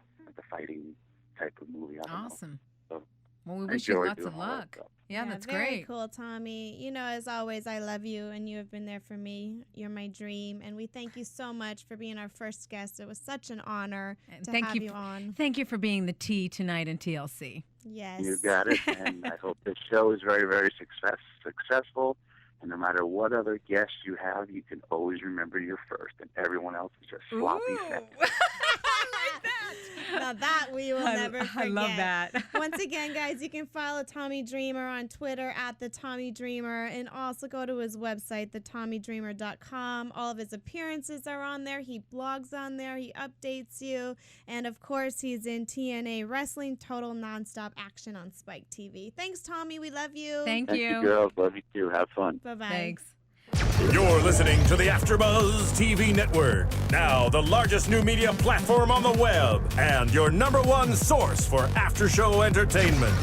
fighting type of movie. I don't know. Awesome. So Well, we I wish you enjoy lots doing of all that luck. stuff. Yeah, that's very great. cool, Tommy. You know, as always, I love you, and you have been there for me. You're my dream, and we thank you so much for being our first guest. It was such an honor to have you on. Thank you for being the T tonight in TLC. Yes. You got it. And I hope this show is very, very successful. And no matter what other guests you have, you can always remember your first, and everyone else is just sloppy second. Now that we will never forget. I love that. Once again, guys, you can follow Tommy Dreamer on Twitter at The Tommy Dreamer, and also go to his website, thetommydreamer.com. All of his appearances are on there. He blogs on there. He updates you. And, of course, he's in TNA Wrestling, Total Nonstop Action on Spike TV. Thanks, Tommy. We love you. Thank Thank you, girls. Love you, too. Have fun. Bye-bye. Thanks. You're listening to the AfterBuzz TV Network, now the largest new media platform on the web, and your #1 source for after-show entertainment.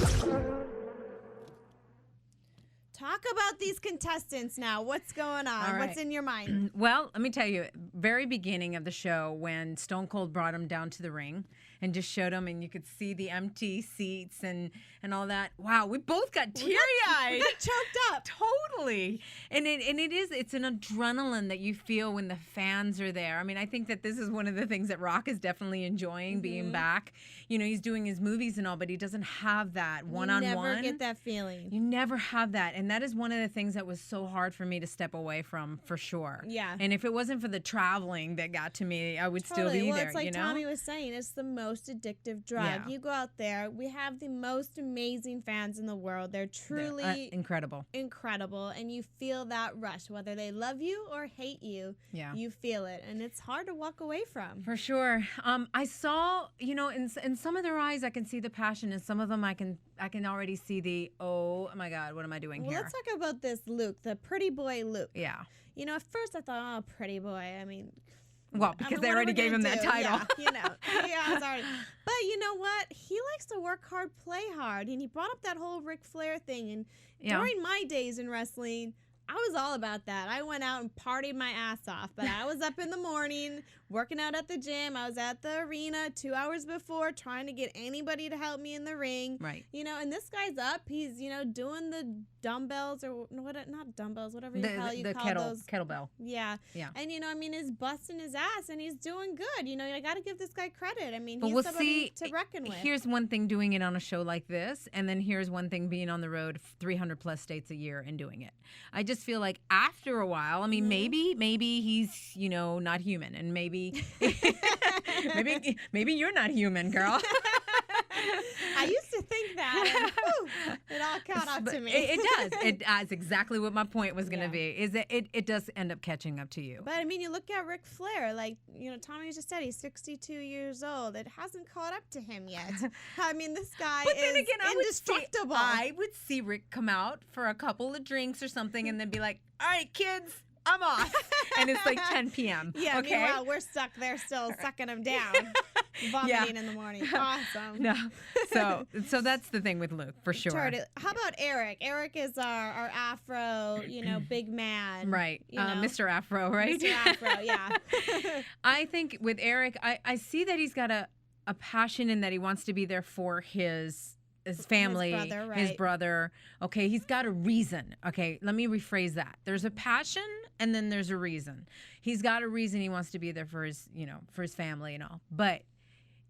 Talk about these contestants now. What's going on? All right. What's in your mind? Well, let me tell you, very beginning of the show when Stone Cold brought him down to the ring and just showed him, and you could see the empty seats and all that. Wow, we both got teary-eyed. We got choked up. Totally. And it's an adrenaline that you feel when the fans are there. I mean, I think that this is one of the things that Rock is definitely enjoying, being back. You know, he's doing his movies and all, but he doesn't have that one-on-one. You never get that feeling. You never have that. And that is one of the things that was so hard for me to step away from, for sure. Yeah. And if it wasn't for the traveling that got to me, I would still be well, there, it's like you know? Tommy was saying, it's the most addictive drug. Yeah. You go out there, we have the most amazing fans in the world. They're truly incredible. Incredible. And you feel that rush, whether they love you or hate you. Yeah. You feel it. And it's hard to walk away from. For sure. I saw, you know, in some of their eyes, I can see the passion. In some of them, I can already see the, oh my God, what am I doing here? Let's talk about this Luke, the pretty boy Luke. Yeah. You know, at first I thought, oh, pretty boy. I mean, well, because they already gave him that title. Yeah, you know. Yeah, sorry. But you know what? He likes to work hard, play hard. And he brought up that whole Ric Flair thing. And during my days in wrestling, I was all about that. I went out and partied my ass off. But I was up in the morning, working out at the gym. I was at the arena 2 hours before, trying to get anybody to help me in the ring. Right. You know, and this guy's up. He's, you know, doing the dumbbells or not dumbbells, whatever the hell you call those. Kettlebell. Yeah. Yeah. And, you know, I mean, he's busting his ass and he's doing good. You know, I got to give this guy credit. I mean, But he's we'll somebody see, to reckon with. Here's one thing doing it on a show like this, and then here's one thing being on the road 300 plus states a year and doing it. I just feel like after a while, I mean, maybe he's, you know, not human, and maybe maybe you're not human, girl. I used to think that. And, it all caught up to me. It does. That's exactly what my point was going to be, is that it does end up catching up to you. But, I mean, you look at Ric Flair, like, you know, Tommy just said he's 62 years old. It hasn't caught up to him yet. I mean, this guy is indestructible. I would see Rick come out for a couple of drinks or something and then be like, all right, kids, I'm off. And it's like 10 p.m. Yeah, okay? meanwhile, we're stuck there still sucking him down. Vomiting in the morning. Awesome. No. So that's the thing with Luke, for sure. How about Eric? Eric is our Afro, you know, big man. Right. You know? Mr. Afro, right? Mr. Afro, yeah. I think with Eric, I see that he's got a passion in that he wants to be there for his family, his brother. Okay, he's got a reason. Okay, let me rephrase that. There's a passion and then there's a reason. He's got a reason he wants to be there for his, you know, for his family and all. But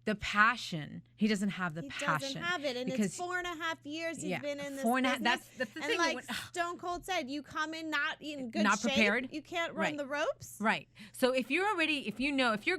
the passion, he doesn't have the passion. He doesn't have it, and it's 4.5 years he's been in this 4.5. business. That's the thing. And like Stone Cold said, you come in not in good not shape. Prepared. You can't run the ropes. Right. So if you're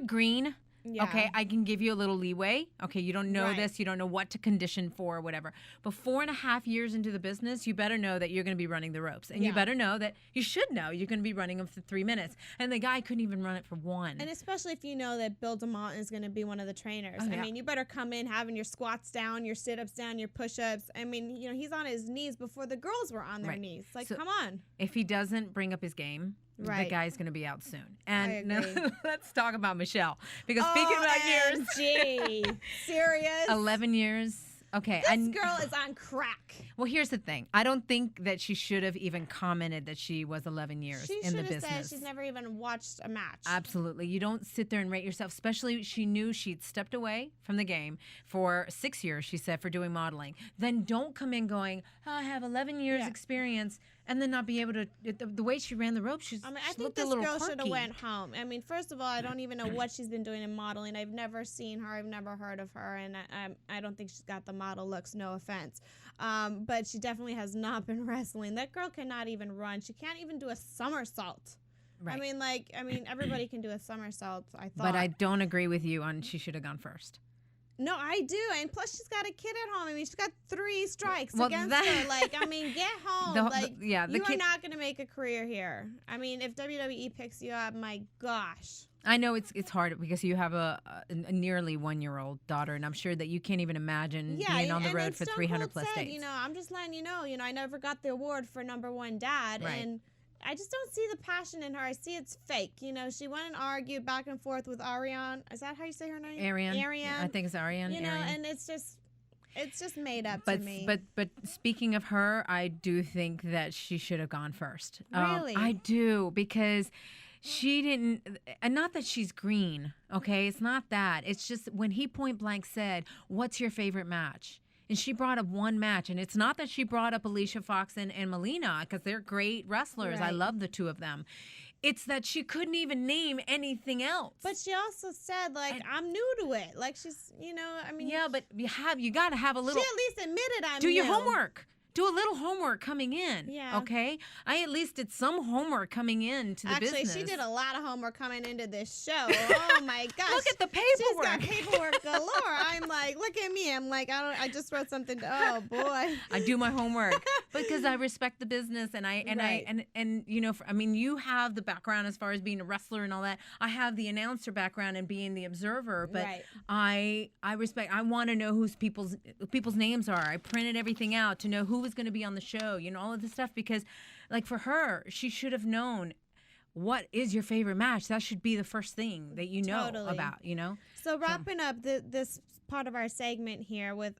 green. Yeah. Okay, I can give you a little leeway. Okay, you don't know this, you don't know what to condition for or whatever. But 4.5 years into the business, you better know that you're going to be running the ropes. And you better know that you should know you're going to be running them for 3 minutes. And the guy couldn't even run it for 1. And especially if you know that Bill DeMont is going to be one of the trainers. Oh, yeah. I mean, you better come in having your squats down, your sit-ups down, your push-ups. I mean, you know, he's on his knees before the girls were on their knees. Like, so come on. If he doesn't bring up his game, Right. The guy's going to be out soon. And I agree. let's talk about Michelle. Because speaking about years. OMG. Serious? 11 years. Okay. This girl is on crack. Well, here's the thing. I don't think that she should have even commented that she was 11 years in the business. She should have said she's never even watched a match. Absolutely. You don't sit there and rate yourself, especially she knew she'd stepped away from the game for 6 years, she said, for doing modeling. Then don't come in going, I have 11 years experience, and then not be able to, the way she ran the ropes, I think this girl should have went home. I mean, first of all, I don't even know what she's been doing in modeling. I've never seen her. I've never heard of her, and I don't think she's got the model looks, no offense. But she definitely has not been wrestling. That girl cannot even run. She can't even do a somersault. Right. I mean, everybody can do a somersault, I thought. But I don't agree with you on she should have gone first. No, I do. And plus, she's got a kid at home. I mean, she's got 3 strikes against her. Like, I mean, get home. You are not going to make a career here. I mean, if WWE picks you up, my gosh. I know it's hard because you have a nearly 1-year-old daughter, and I'm sure that you can't even imagine being on the road for 300 plus days. You know, I'm just letting you know. I never got the award for #1 dad, and I just don't see the passion in her. I see it's fake. You know, she went and argued back and forth with Ariane. Is that how you say her name? Ariane. Ariane. I think it's Ariane. You know, and it's just made up to me. But speaking of her, I do think that she should have gone first. Really? I do, because she didn't, and not that she's green, okay? It's not that. It's just when he point blank said, what's your favorite match? And she brought up one match, and it's not that she brought up Alicia Fox and Melina, because they're great wrestlers. Right. I love the two of them. It's that she couldn't even name anything else. But she also said, like, I'm new to it. Like, she's, you know, I mean. Yeah, but you got to have a little. She at least admitted I'm Do new. your homework. Do a little homework coming in. Yeah. Okay? I at least did some homework coming in to the business. Actually, she did a lot of homework coming into this show. Oh, my gosh. Look at the paperwork. She's got paperwork galore. I'm like, look at me. I'm like, I just wrote something. Oh, boy. I do my homework because I respect the business, and you know, I mean, you have the background as far as being a wrestler and all that. I have the announcer background and being the observer, but I respect. I want to know who's people's names are. I printed everything out to know who was going to be on the show, you know, all of this stuff, because like for her, she should have known what is your favorite match. That should be the first thing that you know about, you know. So wrapping up this part of our segment here with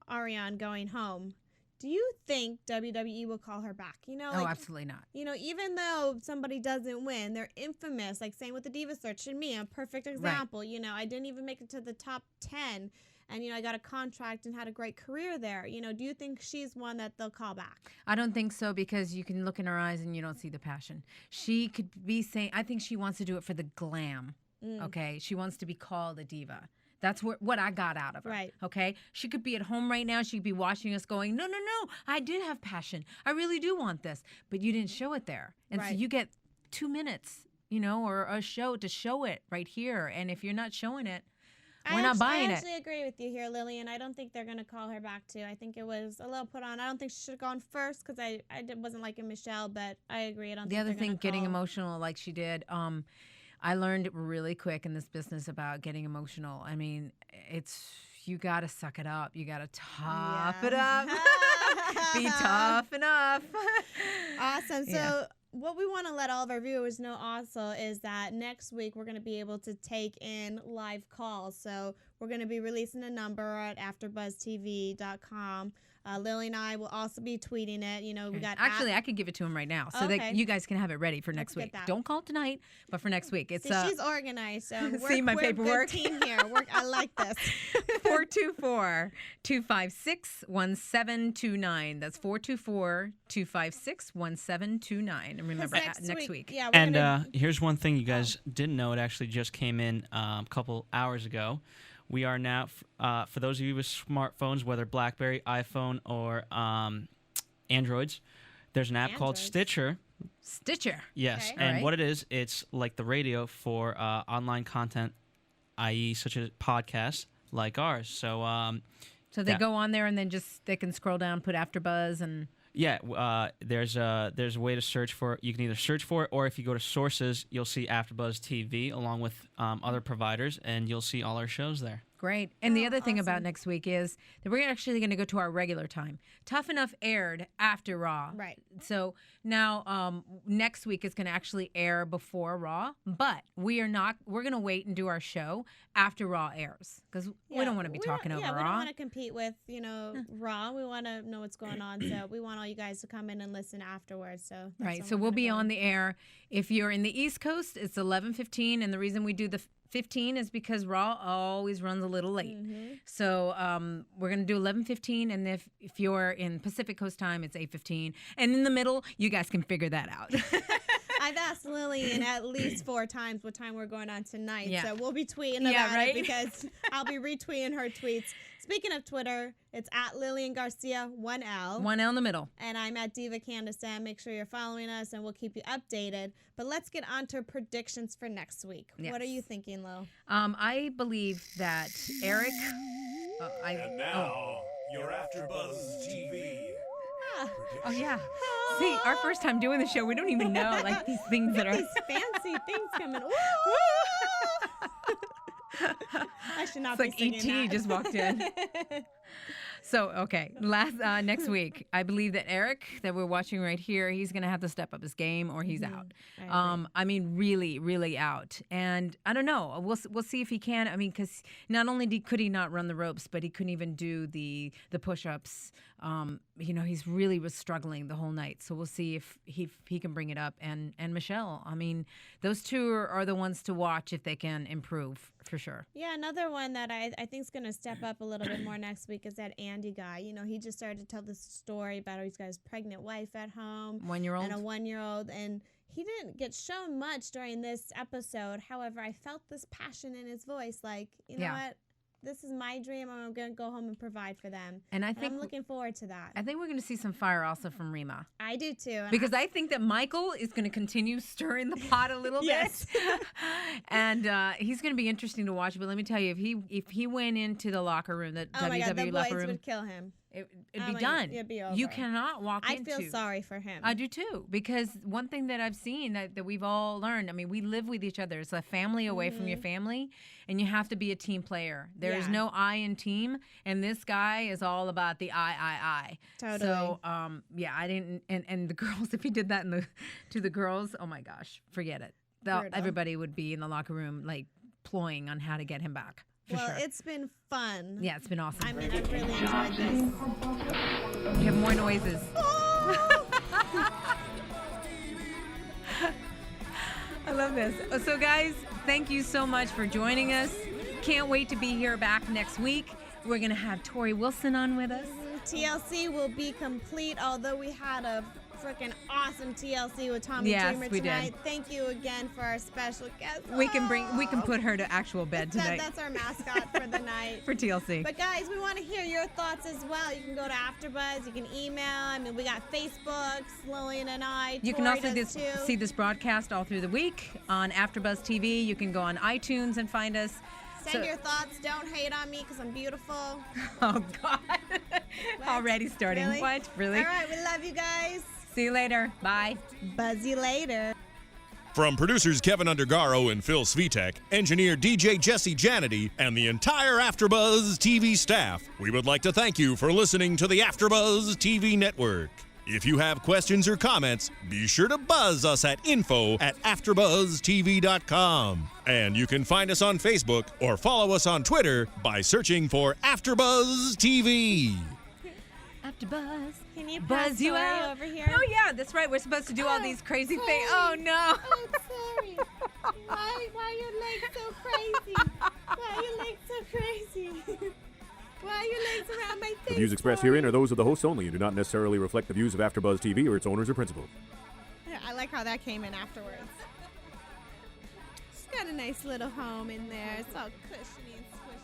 Ariane going home, do you think WWE will call her back? You know, like, absolutely not. You know, even though somebody doesn't win, they're infamous. Like same with the Diva Search and me, a perfect example. Right. You know, I didn't even make it to the top 10. And, you know, I got a contract and had a great career there. You know, do you think she's one that they'll call back? I don't think so, because you can look in her eyes and you don't see the passion. She could be saying, I think she wants to do it for the glam, okay? She wants to be called a diva. That's what I got out of her, okay? She could be at home right now. She could be watching us going, no, I did have passion. I really do want this. But you didn't show it there. And so you get 2 minutes, you know, or a show to show it right here. And if you're not showing it, we're not buying it. I actually agree with you here, Lilian. I don't think they're going to call her back, too. I think it was a little put on. I don't think she should have gone first because I wasn't liking Michelle, but I agree. The other thing, getting emotional like she did, I learned really quick in this business about getting emotional. I mean, you got to suck it up. You got to tough it up. Be tough enough. Awesome. So what we want to let all of our viewers know also is that next week we're going to be able to take in live calls. So we're going to be releasing a number at AFTERBUZZTV.com. Lily and I will also be tweeting it. You know, we got I could give it to him right now so that you guys can have it ready for next week. Don't call tonight, but for next week. It's she's organized. So see my paperwork. We're a good team here. I like this. 424-256-1729. That's 424-256-1729. And remember, next week. Yeah. And here's one thing you guys didn't know. It actually just came in a couple hours ago. We are now, for those of you with smartphones, whether BlackBerry, iPhone, or Androids, there's an app called Stitcher. Stitcher. Yes, Okay. and what it is, it's like the radio for online content, i.e. such as podcasts like ours. So they go on there and then they can scroll down, put AfterBuzz and... Yeah, there's a way to search for it. You can either search for it, or if you go to sources, you'll see AfterBuzz TV along with other providers, and you'll see all our shows there. Great. great. And the other thing about awesome. next week is that we're actually going to go to our regular time. Tough Enough aired after Raw. Right. So now next week is going to actually air before Raw, but we're going to wait and do our show after Raw airs because we don't want to be talking over Yeah, we Raw. don't want to compete with, Raw. We want to know what's going on. So we want all you guys to come in and listen afterwards. So that's Right. when So we're we'll gonna be go. on the air. If you're in the East Coast, it's 11:15, and the reason we do the 15 is because Raw always runs a little late. So we're going to do 11:15, and if you're in Pacific Coast time, it's 8:15. And in the middle, you guys can figure that out. I've asked Lilian at least 4 times what time we're going on tonight. Yeah. So we'll be tweeting Yeah, about right? it because I'll be retweeting her tweets. Speaking of Twitter, it's at Lilian Garcia, 1L. 1L in the middle. And I'm at Diva Candice M. Make sure you're following us, and we'll keep you updated. But let's get on to predictions for next week. Yes. What are you thinking, Lo? I believe that Eric. And now, your AfterBuzz TV. Oh yeah. See, our first time doing the show, we don't even know like these things that are These fancy things coming. I should not It's like be singing E.T. that. just walked in. So, okay, next week, I believe that Eric, that we're watching right here, he's going to have to step up his game or he's out. I mean, really, really out. And I don't know. We'll see if he can. I mean, because not only could he not run the ropes, but he couldn't even do the push-ups. He's really was struggling the whole night. So we'll see if he can bring it up. And Michelle, I mean, those two are the ones to watch if they can improve for sure. Yeah, another one that I think is going to step up a little bit more next week is that Andy guy. He just started to tell this story about how he's got his pregnant wife at home. 1-year-old. And a 1-year-old. And he didn't get shown much during this episode. However, I felt this passion in his voice. Like, you know what? This is my dream. I'm going to go home and provide for them. And I think I'm looking forward to that. I think we're going to see some fire also from Rima. I do too. And Because I think that Michael is going to continue stirring the pot a little Yes. bit. And he's going to be interesting to watch. But let me tell you, if he went into the locker room, that oh my God, the WWE boys locker room, would kill him. it'd Oh be my done. God, it'd be You over. cannot walk I into. feel sorry for him. I do too, because one thing that I've seen that we've all learned, I mean, we live with each other. It's a family away from your family, and you have to be a team player. There is Yeah. no I in team, and this guy is all about the I. Totally. So, I didn't, and the girls, if he did that to the girls, oh my gosh, forget it. Brutal. Everybody would be in the locker room, like, ploying on how to get him back. For Well, sure. it's been fun. Yeah, it's been awesome. I mean, I've really enjoyed this. We have more noises. I love this. So, guys, thank you so much for joining us. Can't wait to be here back next week. We're going to have Torrie Wilson on with us. TLC will be complete, although we had a freaking awesome TLC with Tommy Yes, Dreamer we did. tonight. Thank you again for our special guest. We can put her to actual bed tonight. That's our mascot for the night. For TLC. But guys, we want to hear your thoughts as well. You can go to AfterBuzz. You can email. I mean, we got Facebook, Lilian and I. You can Torrie also does too. see this broadcast all through the week on AfterBuzz TV. You can go on iTunes and find us. Send your thoughts. Don't hate on me because I'm beautiful. Oh, God. Already starting. Really? What? Really? All right, we love you guys. See you later. Bye. Buzz you later. From producers Kevin Undergaro and Phil Svitek, engineer DJ Jesse Janity, and the entire AfterBuzz TV staff, we would like to thank you for listening to the AfterBuzz TV network. If you have questions or comments, be sure to buzz us at info@AfterBuzzTV.com. And you can find us on Facebook or follow us on Twitter by searching for AfterBuzz TV. AfterBuzz. Can you Buzz pass you Torrie out. over here? Oh, yeah, that's right. We're supposed to do all these crazy things. Oh, no. Oh, sorry. Why are your legs so crazy? Why are your legs so crazy? Why are your legs around my face? The views expressed herein are those of the hosts only and do not necessarily reflect the views of AfterBuzz TV or its owners or principals. Yeah, I like how that came in afterwards. She's got a nice little home in there. It's all cushiony and squishy.